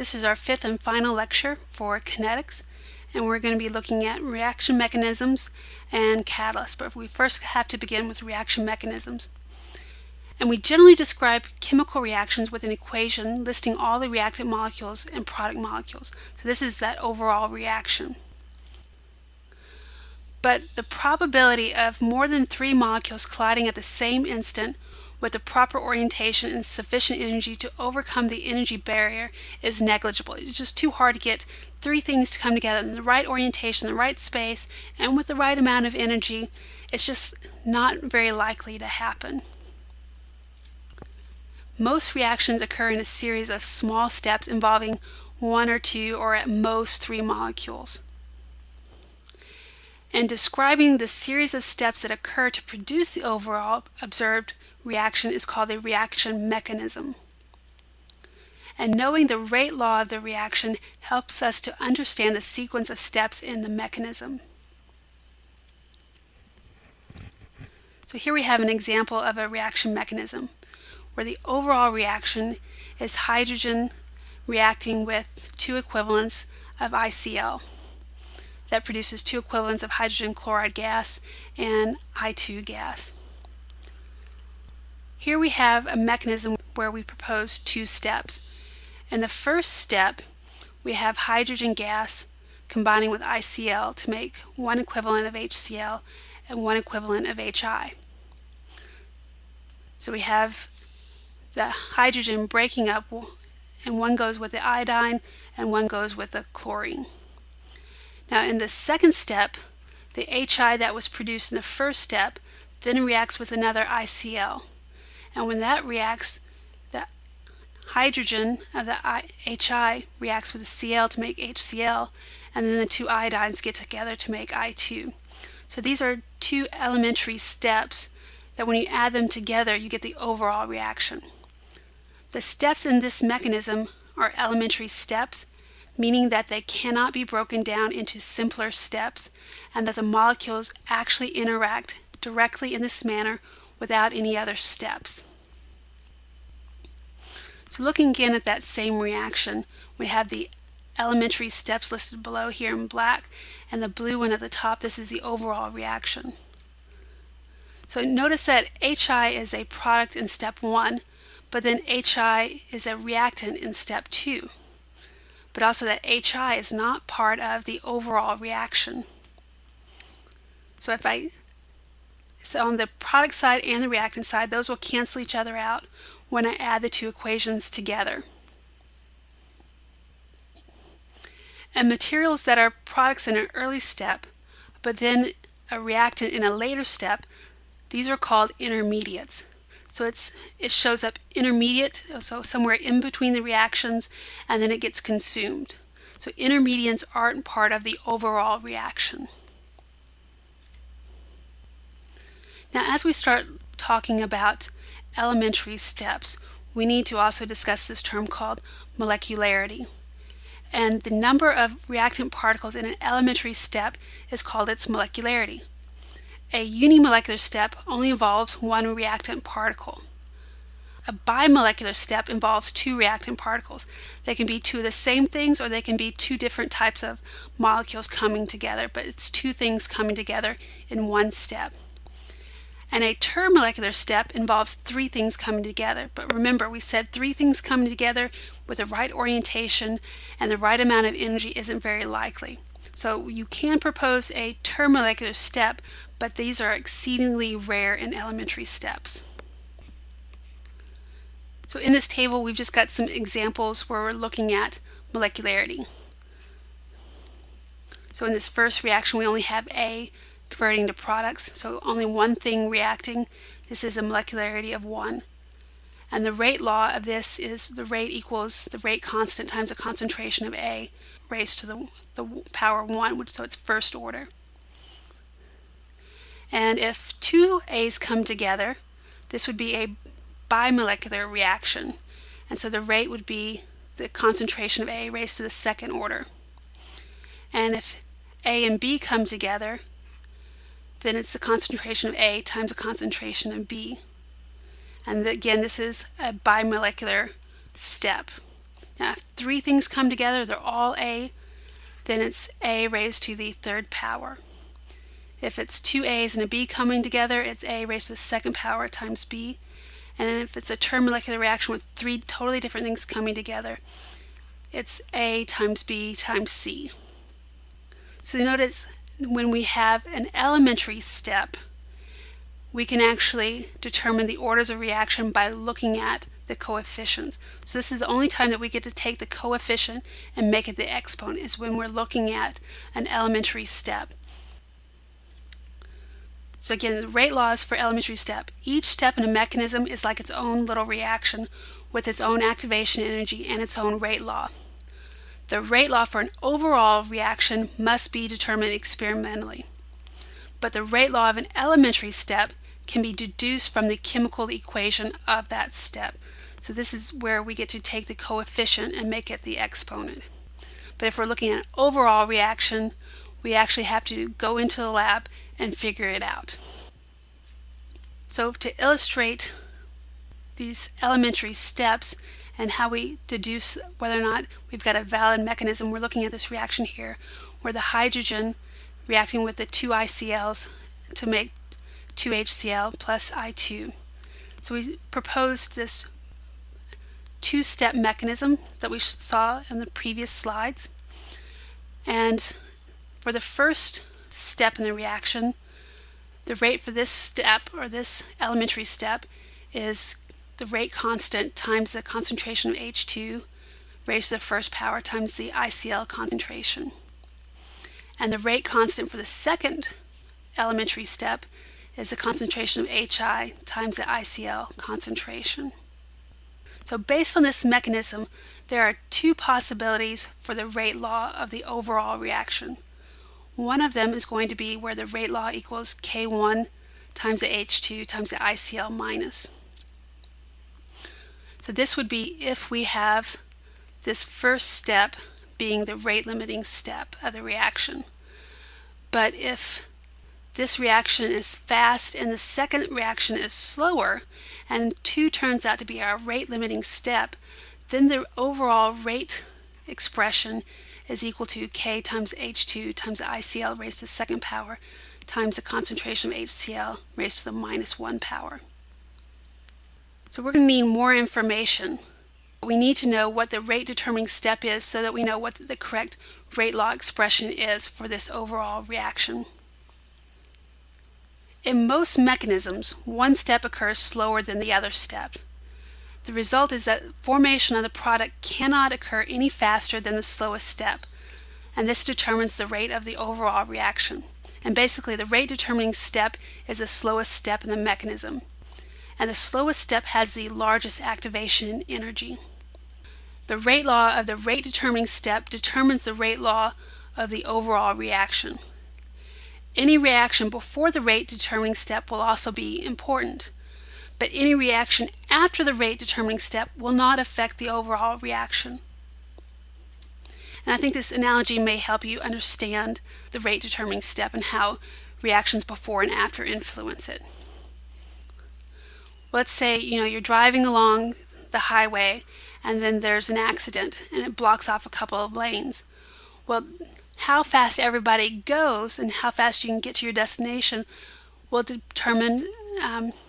This is our fifth and final lecture for kinetics, and we're going to be looking at reaction mechanisms and catalysts, but we first have to begin with reaction mechanisms. And we generally describe chemical reactions with an equation listing all the reactant molecules and product molecules. So this is that overall reaction. But the probability of more than 3 molecules colliding at the same instant with the proper orientation and sufficient energy to overcome the energy barrier is negligible. It's just too hard to get 3 things to come together in the right orientation, the right space, and with the right amount of energy. It's just not very likely to happen. Most reactions occur in a series of small steps involving 1 or 2 or at most 3 molecules. And describing the series of steps that occur to produce the overall observed reaction is called a reaction mechanism. And knowing the rate law of the reaction helps us to understand the sequence of steps in the mechanism. So here we have an example of a reaction mechanism where the overall reaction is hydrogen reacting with 2 equivalents of ICl. That produces 2 equivalents of hydrogen chloride gas and I2 gas. Here we have a mechanism where we propose 2 steps. In the first step, we have hydrogen gas combining with ICl to make 1 equivalent of HCl and 1 equivalent of HI. So we have the hydrogen breaking up, and 1 goes with the iodine and 1 goes with the chlorine. Now in the second step, the HI that was produced in the first step then reacts with another ICl. And when that reacts, the hydrogen of the HI reacts with the Cl to make HCl, and then the 2 iodines get together to make I2. So these are 2 elementary steps that when you add them together, you get the overall reaction. The steps in this mechanism are elementary steps, meaning that they cannot be broken down into simpler steps and that the molecules actually interact directly in this manner without any other steps. So looking again at that same reaction, we have the elementary steps listed below here in black, and the blue one at the top. This is the overall reaction. So notice that HI is a product in step 1, but then HI is a reactant in step 2. But also that HI is not part of the overall reaction. So on the product side and the reactant side, those will cancel each other out when I add the 2 equations together. And materials that are products in an early step, but then a reactant in a later step, these are called intermediates. So it shows up intermediate, so somewhere in between the reactions, and then it gets consumed. So intermediates aren't part of the overall reaction. Now as we start talking about elementary steps, we need to also discuss this term called molecularity. And the number of reactant particles in an elementary step is called its molecularity. A unimolecular step only involves 1 reactant particle. A bimolecular step involves 2 reactant particles. They can be 2 of the same things, or they can be 2 different types of molecules coming together, but it's 2 things coming together in 1 step. And a termolecular step involves 3 things coming together. But remember, we said 3 things coming together with the right orientation and the right amount of energy isn't very likely. So you can propose a termolecular step, but these are exceedingly rare in elementary steps. So in this table, we've just got some examples where we're looking at molecularity. So in this first reaction, we only have A converting to products, so only 1 thing reacting. This is a molecularity of 1. And the rate law of this is the rate equals the rate constant times the concentration of A raised to the power 1, so it's first order. And if 2 A's come together, this would be a bimolecular reaction. And so the rate would be the concentration of A raised to the 2nd order. And if A and B come together, then it's the concentration of A times the concentration of B. And again, this is a bimolecular step. Now, if three things come together, they're all A, then it's A raised to the third power. If it's two A's and a B coming together, it's A raised to the second power times B. And then if it's a term molecular reaction with three totally different things coming together, it's A times B times C. So you notice when we have an elementary step, we can actually determine the orders of reaction by looking at the coefficients. So this is the only time that we get to take the coefficient and make it the exponent, is when we're looking at an elementary step. So again, the rate laws for elementary step. Each step in a mechanism is like its own little reaction with its own activation energy and its own rate law. The rate law for an overall reaction must be determined experimentally. But the rate law of an elementary step can be deduced from the chemical equation of that step. So this is where we get to take the coefficient and make it the exponent. But if we're looking at an overall reaction, we actually have to go into the lab and figure it out. So to illustrate these elementary steps and how we deduce whether or not we've got a valid mechanism, we're looking at this reaction here where the hydrogen reacting with the two ICLs to make 2HCl plus I2. So we proposed this two-step mechanism that we saw in the previous slides. And for the first step in the reaction, the rate for this step, or this elementary step, is the rate constant times the concentration of H2 raised to the first power times the ICl concentration. And the rate constant for the second elementary step is the concentration of HI times the ICl concentration. So based on this mechanism, there are two possibilities for the rate law of the overall reaction. One of them is going to be where the rate law equals K1 times the H2 times the ICl minus. So this would be if we have this first step being the rate limiting step of the reaction. But if this reaction is fast and the second reaction is slower, and 2 turns out to be our rate limiting step, then the overall rate expression is equal to K times H2 times the ICl raised to the second power times the concentration of HCl raised to the minus 1 power. So we're going to need more information. We need to know what the rate determining step is so that we know what the correct rate law expression is for this overall reaction. In most mechanisms, one step occurs slower than the other step. The result is that formation of the product cannot occur any faster than the slowest step, and this determines the rate of the overall reaction. And basically, the rate determining step is the slowest step in the mechanism, and the slowest step has the largest activation energy. The rate law of the rate determining step determines the rate law of the overall reaction. Any reaction before the rate determining step will also be important, but any reaction after the rate determining step will not affect the overall reaction. And I think this analogy may help you understand the rate determining step and how reactions before and after influence it. Let's say you're driving along the highway and then there's an accident and it blocks off a couple of lanes. Well, how fast everybody goes and how fast you can get to your destination will determine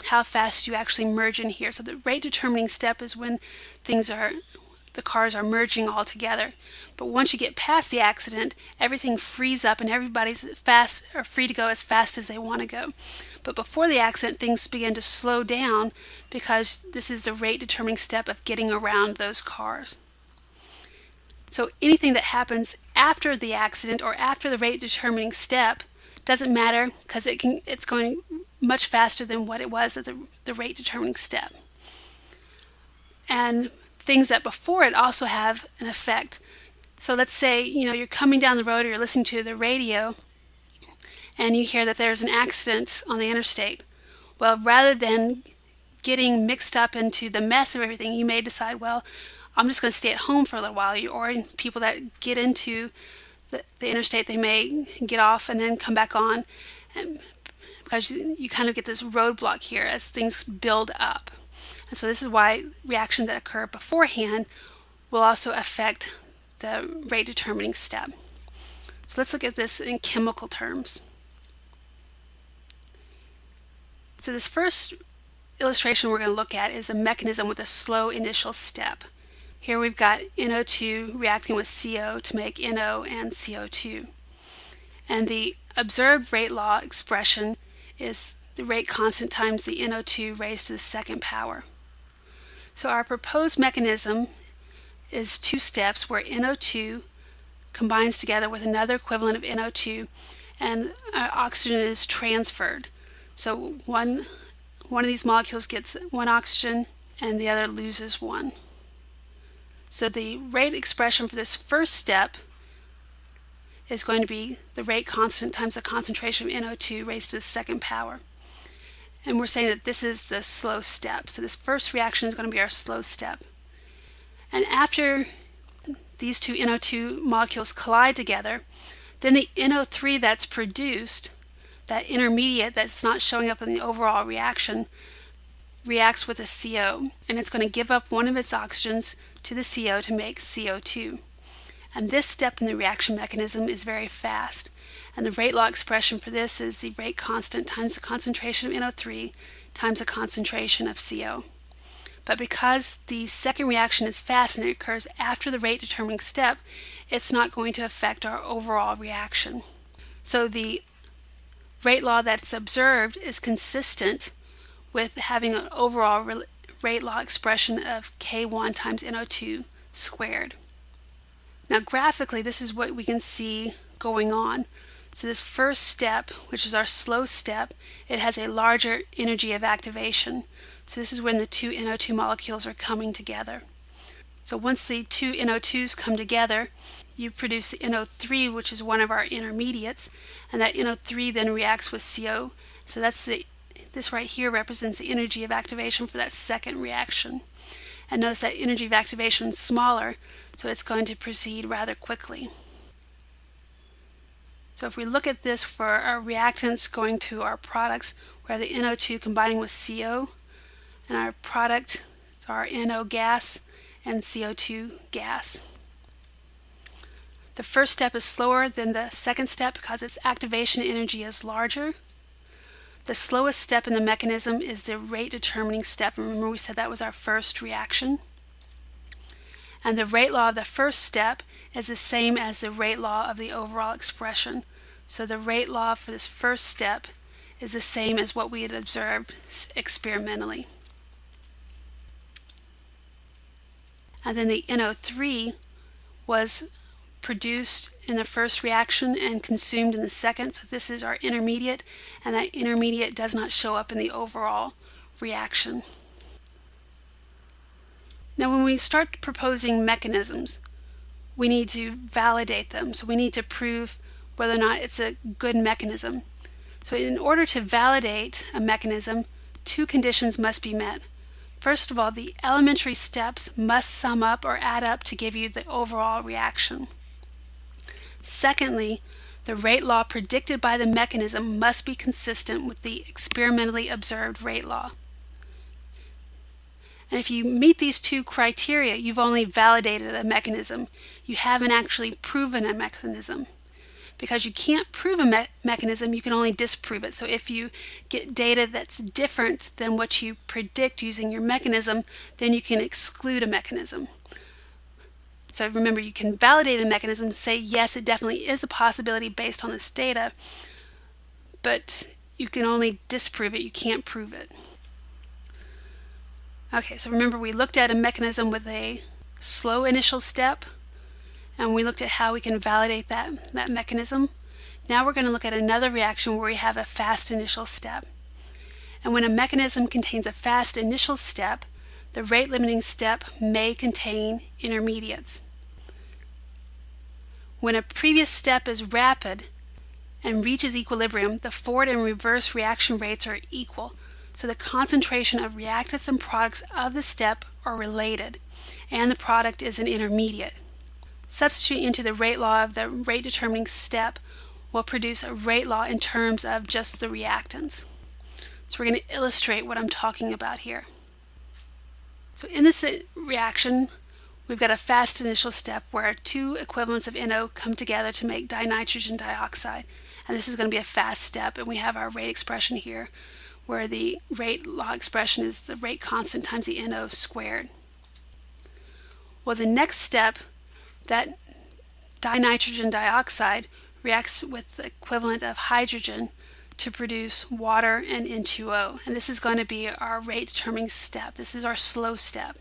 how fast you actually merge in here. So the rate determining step is when the cars are merging all together. But once you get past the accident, everything frees up and everybody's free to go as fast as they want to go. But before the accident, things begin to slow down because this is the rate determining step of getting around those cars. So anything that happens after the accident or after the rate determining step doesn't matter because it's going much faster than what it was at the rate determining step. And things that before it also have an effect. So let's say you're coming down the road or you're listening to the radio and you hear that there's an accident on the interstate. Well, rather than getting mixed up into the mess of everything, you may decide, well, I'm just going to stay at home for a little while. Or people that get into the interstate, they may get off and then come back on, because you kind of get this roadblock here as things build up. And so this is why reactions that occur beforehand will also affect the rate determining step. So let's look at this in chemical terms. So this first illustration we're going to look at is a mechanism with a slow initial step. Here we've got NO2 reacting with CO to make NO and CO2. And the observed rate law expression is the rate constant times the NO2 raised to the second power. So our proposed mechanism is two steps where NO2 combines together with another equivalent of NO2 and oxygen is transferred. So one of these molecules gets one oxygen and the other loses one. So the rate expression for this first step is going to be the rate constant times the concentration of NO2 raised to the second power. And we're saying that this is the slow step. So this first reaction is going to be our slow step. And after these two NO2 molecules collide together, then the NO3 that's produced, that intermediate that's not showing up in the overall reaction, reacts with a CO, and it's going to give up one of its oxygens to the CO to make CO2. And this step in the reaction mechanism is very fast. And the rate law expression for this is the rate constant times the concentration of NO3 times the concentration of CO. But because the second reaction is fast and it occurs after the rate determining step, it's not going to affect our overall reaction. So the rate law that's observed is consistent with having an overall rate law expression of K1 times NO2 squared. Now graphically, this is what we can see going on. So this first step, which is our slow step, it has a larger energy of activation. So this is when the two NO2 molecules are coming together. So once the two NO2s come together, you produce the NO3, which is one of our intermediates, and that NO3 then reacts with CO. So this right here represents the energy of activation for that second reaction. And notice that energy of activation is smaller, so it's going to proceed rather quickly. So if we look at this for our reactants going to our products, we have the NO2 combining with CO, and our product is our NO gas and CO2 gas. The first step is slower than the second step because its activation energy is larger. The slowest step in the mechanism is the rate determining step. Remember we said that was our first reaction. And the rate law of the first step is the same as the rate law of the overall expression. So the rate law for this first step is the same as what we had observed experimentally. And then the NO3 was produced in the first reaction and consumed in the second. So this is our intermediate, and that intermediate does not show up in the overall reaction. Now when we start proposing mechanisms, we need to validate them. So we need to prove whether or not it's a good mechanism. So in order to validate a mechanism, two conditions must be met. First of all, the elementary steps must sum up or add up to give you the overall reaction. Secondly, the rate law predicted by the mechanism must be consistent with the experimentally observed rate law. And if you meet these two criteria, you've only validated a mechanism. You haven't actually proven a mechanism. Because you can't prove a mechanism, you can only disprove it. So if you get data that's different than what you predict using your mechanism, then you can exclude a mechanism. So remember, you can validate a mechanism and say, yes, it definitely is a possibility based on this data, but you can only disprove it, you can't prove it. Okay, so remember we looked at a mechanism with a slow initial step, and we looked at how we can validate that mechanism. Now we're going to look at another reaction where we have a fast initial step. And when a mechanism contains a fast initial step, the rate limiting step may contain intermediates. When a previous step is rapid and reaches equilibrium, the forward and reverse reaction rates are equal. So the concentration of reactants and products of the step are related, and the product is an intermediate. Substitute into the rate law of the rate determining step will produce a rate law in terms of just the reactants. So we're going to illustrate what I'm talking about here. So in this reaction, we've got a fast initial step where two equivalents of NO come together to make dinitrogen dioxide. And this is going to be a fast step, and we have our rate expression here, where the rate law expression is the rate constant times the NO squared. Well, the next step, that dinitrogen dioxide reacts with the equivalent of hydrogen to produce water and N2O. And this is going to be our rate determining step. This is our slow step.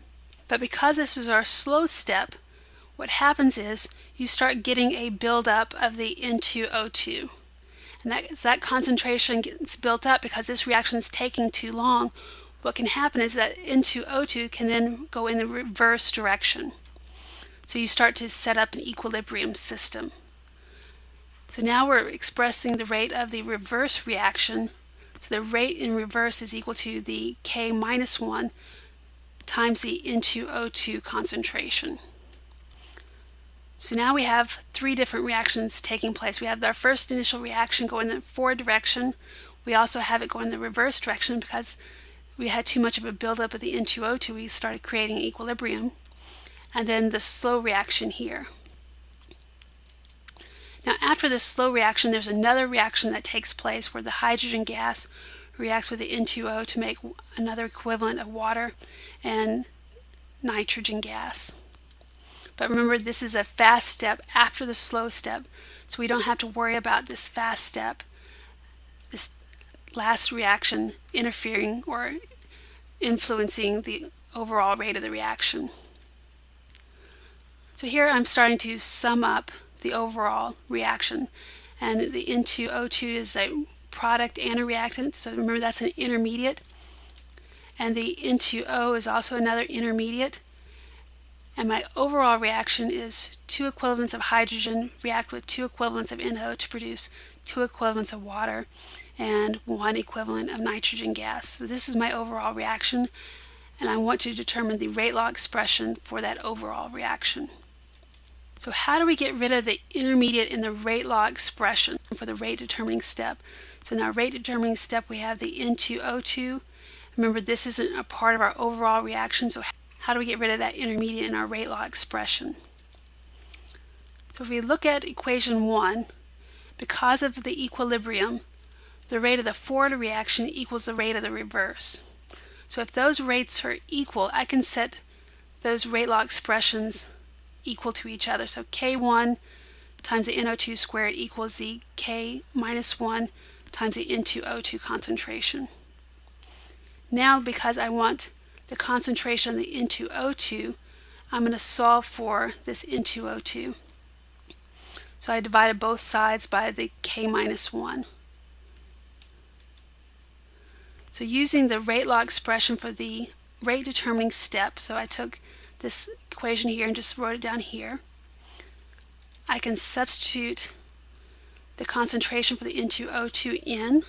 But because this is our slow step, what happens is you start getting a buildup of the N2O2. And as that concentration gets built up, because this reaction is taking too long, what can happen is that N2O2 can then go in the reverse direction. So you start to set up an equilibrium system. So now we're expressing the rate of the reverse reaction. So the rate in reverse is equal to the K minus 1 times the N2O2 concentration. So now we have three different reactions taking place. We have our first initial reaction go in the forward direction. We also have it go in the reverse direction because we had too much of a buildup of the N2O2. We started creating equilibrium. And then the slow reaction here. Now after this slow reaction, there's another reaction that takes place where the hydrogen gas reacts with the N2O to make another equivalent of water and nitrogen gas. But remember, this is a fast step after the slow step, so we don't have to worry about this fast step, this last reaction interfering or influencing the overall rate of the reaction. So here I'm starting to sum up the overall reaction, and the N2O2 is a product and a reactant, so remember that's an intermediate, and the N2O is also another intermediate. And my overall reaction is two equivalents of hydrogen react with two equivalents of NO to produce two equivalents of water and one equivalent of nitrogen gas. So this is my overall reaction, and I want to determine the rate law expression for that overall reaction. So how do we get rid of the intermediate in the rate law expression for the rate determining step? So in our rate determining step we have the N2O2. Remember, this isn't a part of our overall reaction, so how do we get rid of that intermediate in our rate law expression? So if we look at equation 1, because of the equilibrium, the rate of the forward reaction equals the rate of the reverse. So if those rates are equal, I can set those rate law expressions equal to each other. So K1 times the NO2 squared equals the K minus 1 times the N2O2 concentration. Now, because I want the concentration of the N2O2, I'm going to solve for this N2O2. So I divided both sides by the K minus 1. So using the rate law expression for the rate determining step, so I took this equation here and just wrote it down here, I can substitute the concentration for the N2O2 in.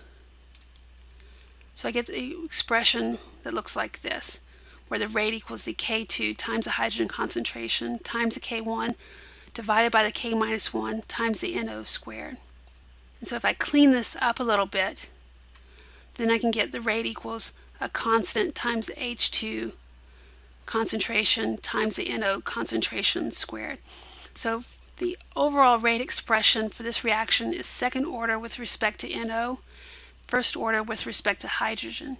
So I get the expression that looks like this, where the rate equals the K2 times the hydrogen concentration times the K1 divided by the K minus 1 times the NO squared. And so if I clean this up a little bit, then I can get the rate equals a constant times the H2 concentration times the NO concentration squared. So the overall rate expression for this reaction is second order with respect to NO, first order with respect to hydrogen.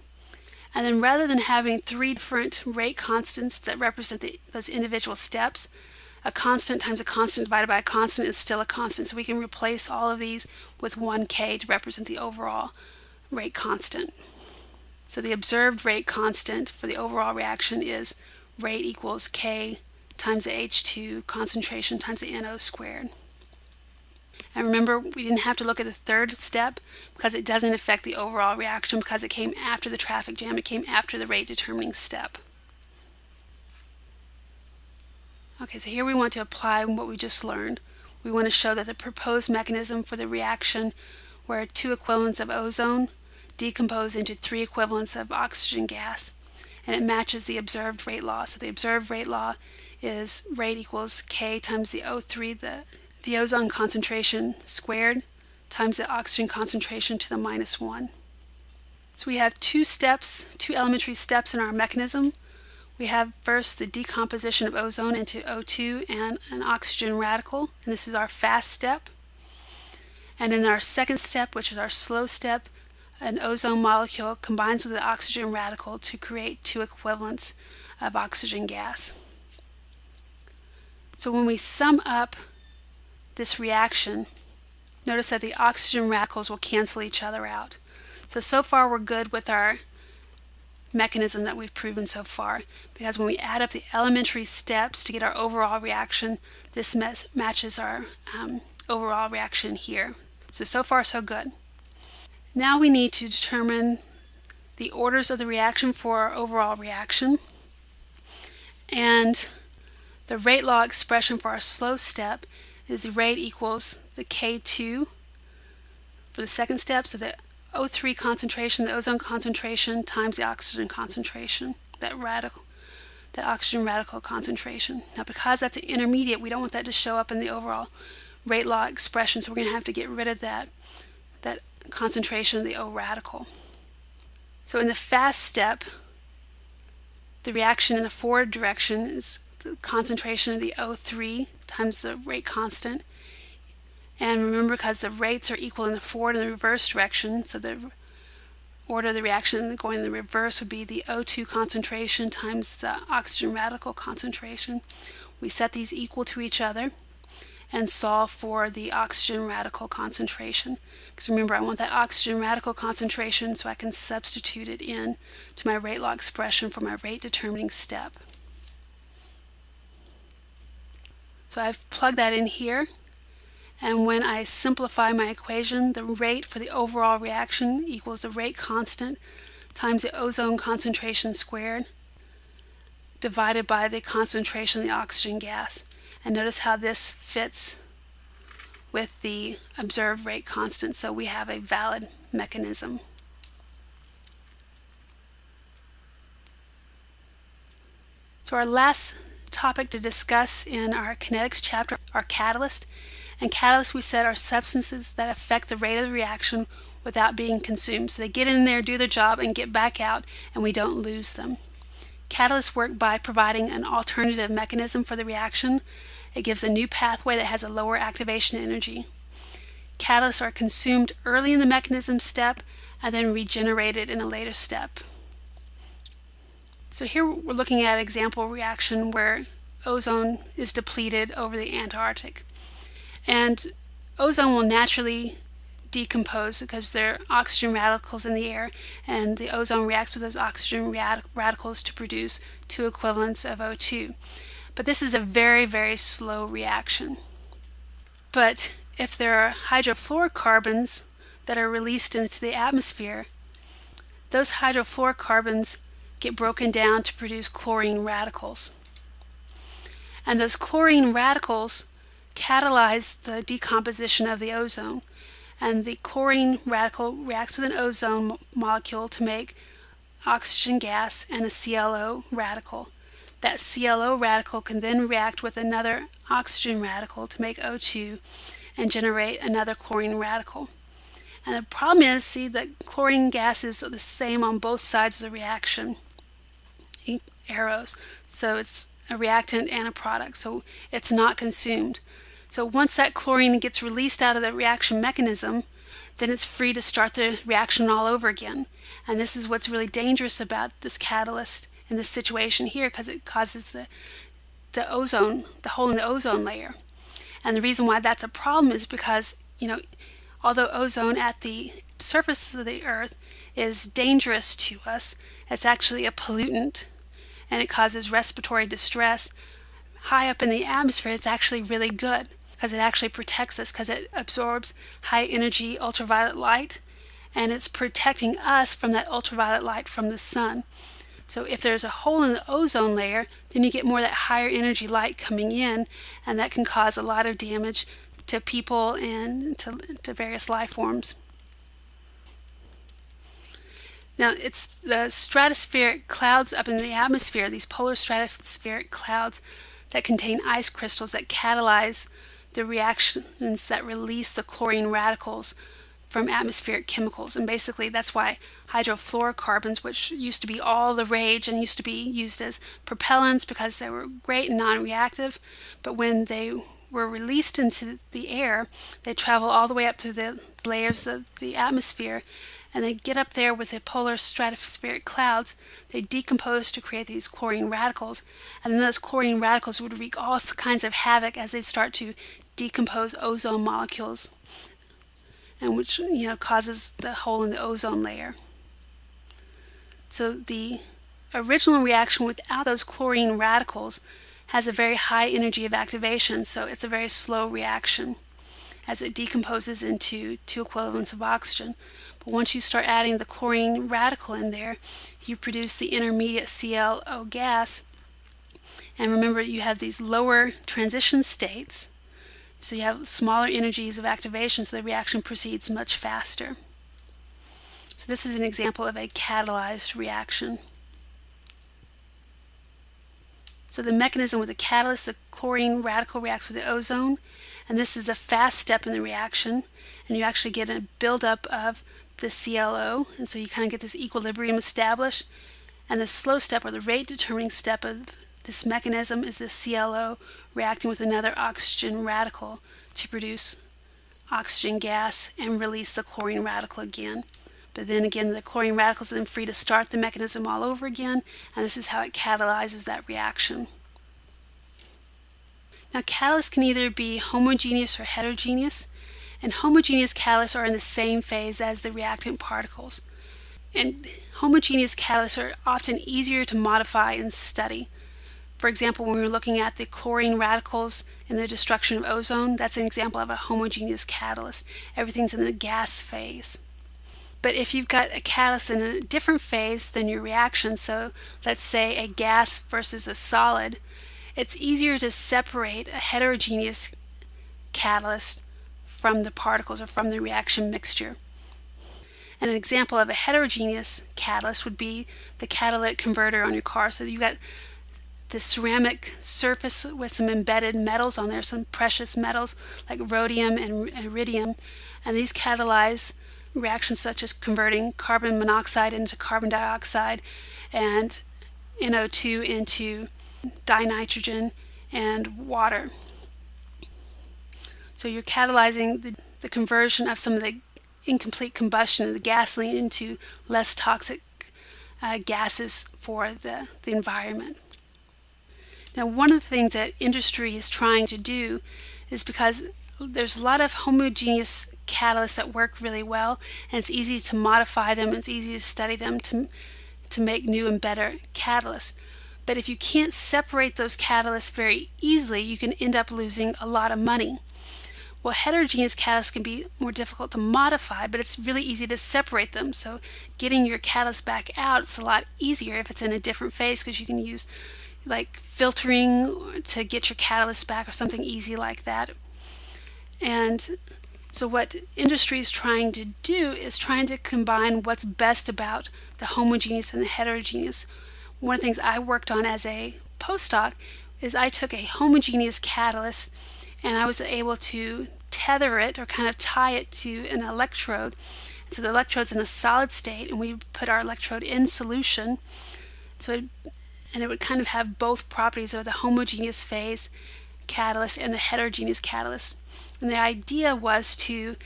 And then rather than having three different rate constants that represent those individual steps, a constant times a constant divided by a constant is still a constant. So we can replace all of these with 1K to represent the overall rate constant. So the observed rate constant for the overall reaction is rate equals K times the H2 concentration times the NO squared. And remember, we didn't have to look at the third step because it doesn't affect the overall reaction because it came after the traffic jam. It came after the rate determining step. Okay, so here we want to apply what we just learned. We want to show that the proposed mechanism for the reaction where two equivalents of ozone decompose into three equivalents of oxygen gas, and it matches the observed rate law. So the observed rate law is rate equals K times the O3, the ozone concentration squared, times the oxygen concentration to the minus 1. So we have two steps, two elementary steps in our mechanism. We have first the decomposition of ozone into O2 and an oxygen radical, and this is our fast step. And in our second step, which is our slow step, an ozone molecule combines with the oxygen radical to create two equivalents of oxygen gas. So when we sum up this reaction, notice that the oxygen radicals will cancel each other out. So far we're good with our mechanism that we've proven so far, because when we add up the elementary steps to get our overall reaction, this matches our overall reaction here. So far so good. Now we need to determine the orders of the reaction for our overall reaction, and the rate law expression for our slow step is the rate equals the K2 for the second step, so the O3 concentration, the ozone concentration, times the oxygen concentration, that oxygen radical concentration. Now because that's an intermediate, we don't want that to show up in the overall rate law expression, so we're going to have to get rid of that concentration of the O radical. So in the fast step, the reaction in the forward direction is the concentration of the O3 times the rate constant. And remember, because the rates are equal in the forward and the reverse direction, so the order of the reaction going in the reverse would be the O2 concentration times the oxygen radical concentration. We set these equal to each other and solve for the oxygen radical concentration. Because remember, I want that oxygen radical concentration so I can substitute it in to my rate law expression for my rate determining step. So I've plugged that in here, and when I simplify my equation, the rate for the overall reaction equals the rate constant times the ozone concentration squared divided by the concentration of the oxygen gas. And notice how this fits with the observed rate constant, so we have a valid mechanism. So our last topic to discuss in our kinetics chapter are catalysts. And catalysts, we said, are substances that affect the rate of the reaction without being consumed. So they get in there, do their job, and get back out, and we don't lose them. Catalysts work by providing an alternative mechanism for the reaction. It gives a new pathway that has a lower activation energy. Catalysts are consumed early in the mechanism step and then regenerated in a later step. So here we're looking at an example reaction where ozone is depleted over the Antarctic. And ozone will naturally decompose because there are oxygen radicals in the air, and the ozone reacts with those oxygen radicals to produce two equivalents of O2. But this is a very, very slow reaction. But if there are hydrofluorocarbons that are released into the atmosphere, those hydrofluorocarbons get broken down to produce chlorine radicals. And those chlorine radicals catalyze the decomposition of the ozone. And the chlorine radical reacts with an ozone molecule to make oxygen gas and a ClO radical. That ClO radical can then react with another oxygen radical to make O2 and generate another chlorine radical. And the problem is, see, that chlorine gas is the same on both sides of the reaction, arrows. So it's a reactant and a product, so it's not consumed. So once that chlorine gets released out of the reaction mechanism, then it's free to start the reaction all over again. And this is what's really dangerous about this catalyst in this situation here, because it causes the ozone, the hole in the ozone layer. And the reason why that's a problem is because, although ozone at the surface of the Earth is dangerous to us, it's actually a pollutant and it causes respiratory distress. High up in the atmosphere, it's actually really good because it actually protects us, because it absorbs high energy ultraviolet light, and it's protecting us from that ultraviolet light from the sun. So if there's a hole in the ozone layer, then you get more of that higher energy light coming in, and that can cause a lot of damage to people and to various life forms. Now, it's the stratospheric clouds up in the atmosphere, these polar stratospheric clouds that contain ice crystals that catalyze the reactions that release the chlorine radicals from atmospheric chemicals. And basically that's why hydrofluorocarbons, which used to be all the rage and used to be used as propellants because they were great and non-reactive, but when they were released into the air, they travel all the way up through the layers of the atmosphere, and they get up there with the polar stratospheric clouds. They decompose to create these chlorine radicals, and then those chlorine radicals would wreak all kinds of havoc as they start to decompose ozone molecules, and which causes the hole in the ozone layer. So the original reaction without those chlorine radicals has a very high energy of activation, so it's a very slow reaction as it decomposes into two equivalents of oxygen. But once you start adding the chlorine radical in there, you produce the intermediate ClO gas. And remember, you have these lower transition states, so you have smaller energies of activation, so the reaction proceeds much faster. So this is an example of a catalyzed reaction. So the mechanism with the catalyst, the chlorine radical reacts with the ozone, and this is a fast step in the reaction, and you actually get a buildup of the ClO, and so you kind of get this equilibrium established. And the slow step, or the rate determining step of this mechanism, is the ClO reacting with another oxygen radical to produce oxygen gas and release the chlorine radical again. But then again, the chlorine radicals are then free to start the mechanism all over again, and this is how it catalyzes that reaction. Now, catalysts can either be homogeneous or heterogeneous, and homogeneous catalysts are in the same phase as the reactant particles. And homogeneous catalysts are often easier to modify and study. For example, when we're looking at the chlorine radicals in the destruction of ozone, that's an example of a homogeneous catalyst. Everything's in the gas phase. But if you've got a catalyst in a different phase than your reaction, so let's say a gas versus a solid, it's easier to separate a heterogeneous catalyst from the particles or from the reaction mixture. And an example of a heterogeneous catalyst would be the catalytic converter on your car. So you've got this ceramic surface with some embedded metals on there, some precious metals like rhodium and iridium, and these catalyze reactions such as converting carbon monoxide into carbon dioxide and NO2 into dinitrogen and water. So you're catalyzing the conversion of some of the incomplete combustion of the gasoline into less toxic gases for the environment. Now, one of the things that industry is trying to do is, because there's a lot of homogeneous catalysts that work really well, and it's easy to modify them, it's easy to study them to make new and better catalysts. But if you can't separate those catalysts very easily, you can end up losing a lot of money. Well, heterogeneous catalysts can be more difficult to modify, but it's really easy to separate them. So getting your catalyst back out is a lot easier if it's in a different phase, because you can use like filtering to get your catalyst back or something easy like that. And so what industry is trying to do is trying to combine what's best about the homogeneous and the heterogeneous. One of the things I worked on as a postdoc is I took a homogeneous catalyst and I was able to tether it or kind of tie it to an electrode. So the electrode's in a solid state, and we put our electrode in solution. And it would kind of have both properties of the homogeneous phase catalyst and the heterogeneous catalyst. And the idea was to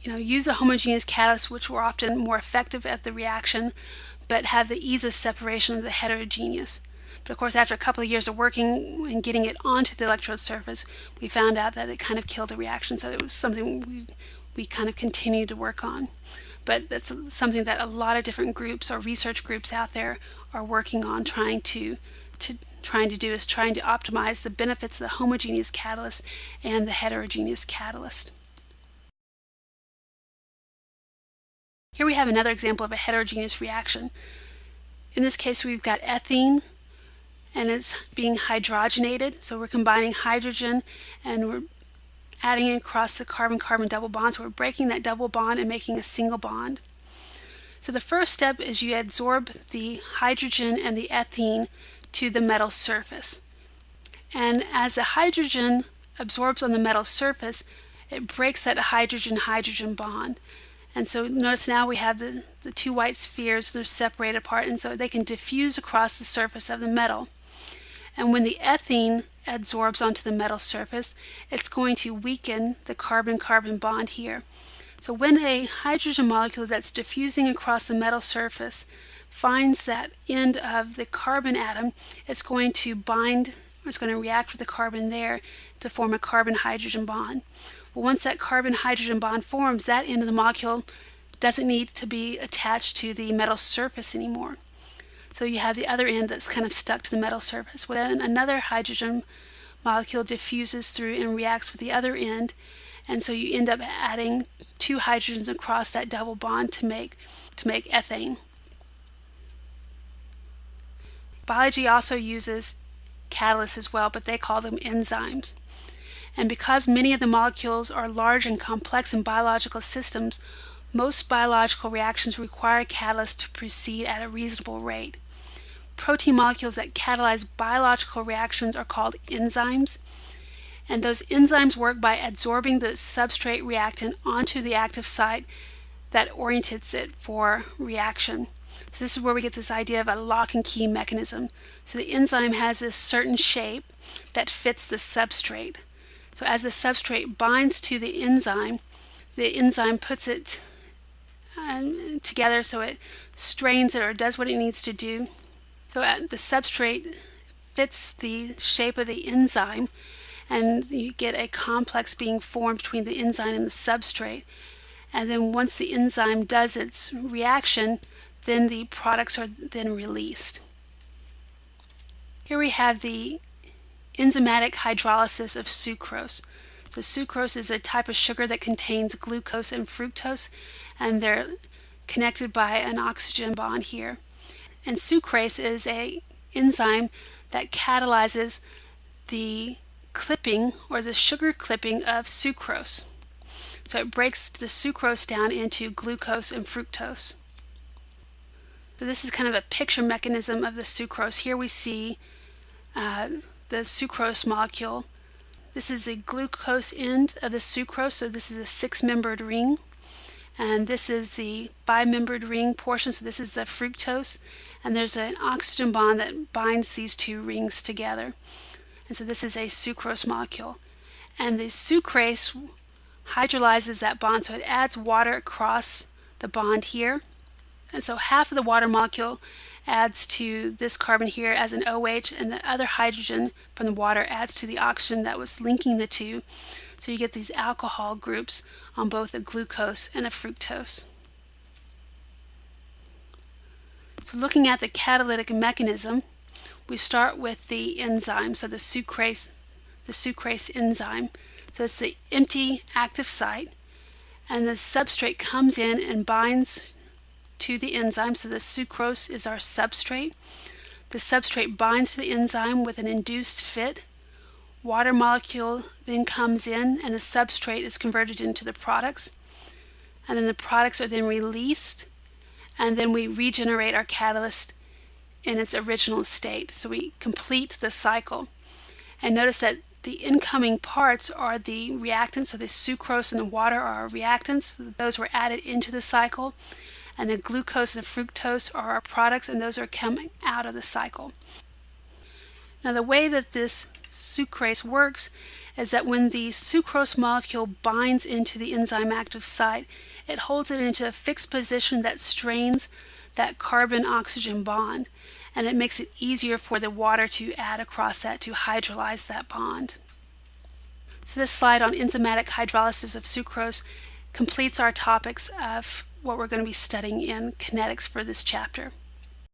use the homogeneous catalysts, which were often more effective at the reaction, but have the ease of separation of the heterogeneous. But of course, after a couple of years of working and getting it onto the electrode surface, we found out that it kind of killed the reaction. So it was something we kind of continued to work on. But that's something that a lot of different groups or research groups out there are working on, trying to optimize the benefits of the homogeneous catalyst and the heterogeneous catalyst. Here we have another example of a heterogeneous reaction. In this case, we've got ethene, and it's being hydrogenated. So we're combining hydrogen and we're adding it across the carbon-carbon double bond. So we're breaking that double bond and making a single bond. So the first step is you adsorb the hydrogen and the ethene to the metal surface. And as the hydrogen absorbs on the metal surface, it breaks that hydrogen-hydrogen bond. And so notice now we have the two white spheres, they're separated apart, and so they can diffuse across the surface of the metal. And when the ethene adsorbs onto the metal surface, it's going to weaken the carbon-carbon bond here. So when a hydrogen molecule that's diffusing across the metal surface finds that end of the carbon atom, it's going to bind, or it's going to react with the carbon there to form a carbon-hydrogen bond. Well, once that carbon-hydrogen bond forms, that end of the molecule doesn't need to be attached to the metal surface anymore. So you have the other end that's kind of stuck to the metal surface. Well, then another hydrogen molecule diffuses through and reacts with the other end, and so you end up adding two hydrogens across that double bond to make ethane. Biology also uses catalysts as well, but they call them enzymes. And because many of the molecules are large and complex in biological systems, most biological reactions require catalysts to proceed at a reasonable rate. Protein molecules that catalyze biological reactions are called enzymes, and those enzymes work by adsorbing the substrate reactant onto the active site that orientates it for reaction. So this is where we get this idea of a lock and key mechanism. So the enzyme has this certain shape that fits the substrate. So as the substrate binds to the enzyme puts it together, so it strains it or does what it needs to do. So the substrate fits the shape of the enzyme, and you get a complex being formed between the enzyme and the substrate. And then once the enzyme does its reaction, then the products are then released. Here we have the enzymatic hydrolysis of sucrose. So sucrose is a type of sugar that contains glucose and fructose, and they're connected by an oxygen bond here. And sucrase is an enzyme that catalyzes the clipping or the sugar clipping of sucrose. So it breaks the sucrose down into glucose and fructose. So this is kind of a picture mechanism of the sucrose. Here we see the sucrose molecule. This is the glucose end of the sucrose, so this is a 6-membered ring. And this is the 5-membered ring portion, so this is the fructose. And there's an oxygen bond that binds these two rings together. And so this is a sucrose molecule. And the sucrase hydrolyzes that bond, so it adds water across the bond here. And so half of the water molecule adds to this carbon here as an OH, and the other hydrogen from the water adds to the oxygen that was linking the two. So you get these alcohol groups on both the glucose and the fructose. So looking at the catalytic mechanism, we start with the enzyme, so the sucrase enzyme. So it's the empty active site, and the substrate comes in and binds to the enzyme, so the sucrose is our substrate. The substrate binds to the enzyme with an induced fit. Water molecule then comes in, and the substrate is converted into the products. And then the products are then released, and then we regenerate our catalyst in its original state. So we complete the cycle. And notice that the incoming parts are the reactants, so the sucrose and the water are our reactants. Those were added into the cycle. And the glucose and the fructose are our products, and those are coming out of the cycle. Now the way that this sucrase works is that when the sucrose molecule binds into the enzyme active site, it holds it into a fixed position that strains that carbon-oxygen bond, and it makes it easier for the water to add across that to hydrolyze that bond. So this slide on enzymatic hydrolysis of sucrose completes our topics of what we're going to be studying in kinetics for this chapter.